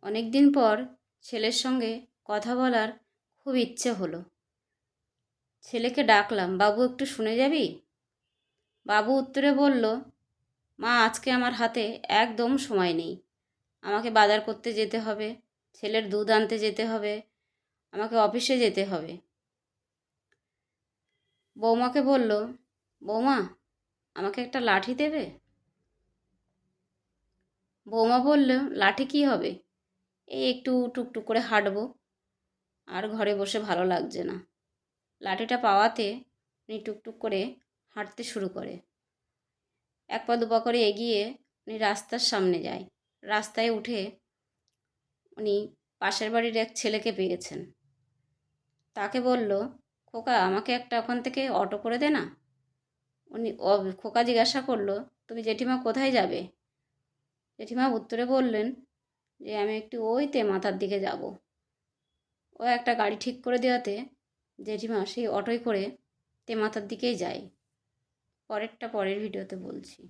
অনেক দিন পর ছেলের সঙ্গে কথা বলার খুব ইচ্ছে হলো। ছেলেকে ডাকলাম, বাবু একটু শুনে যাবি? বাবু উত্তরে বলল, মা আজকে আমার হাতে একদম সময় নেই। আমাকে বাজার করতে যেতে হবে, ছেলের দুধ আনতে যেতে হবে, আমাকে অফিসে যেতে হবে। বৌমাকে বলল, বৌমা আমাকে একটা লাঠি দেবে? বৌমা বলল, লাঠি কি হবে? এই একটু টুকটুক করে হাঁটবো, আর ঘরে বসে ভালো লাগছে না। লাঠিটা পাওয়াতে উনি টুকটুক করে হাঁটতে শুরু করে। এক পা দুপা করে এগিয়ে উনি রাস্তার সামনে যায়। রাস্তায় উঠে উনি পাশের বাড়ির এক ছেলেকে পেয়েছেন। তাকে বলল, খোকা আমাকে একটা ওখান থেকে অটো করে দে না। খোকা জিজ্ঞাসা করলো, তুমি জেঠিমা কোথায় যাবে? জেঠিমা উত্তরে বললেন যে আমি একটু ওইতে মাথার দিকে যাব। ও একটা গাড়ি ঠিক করে দেওয়াতে জেঠিমা সেই অটোয় করে মাথার দিকেই যায়। পরেরটা পরের ভিডিওতে বলছি।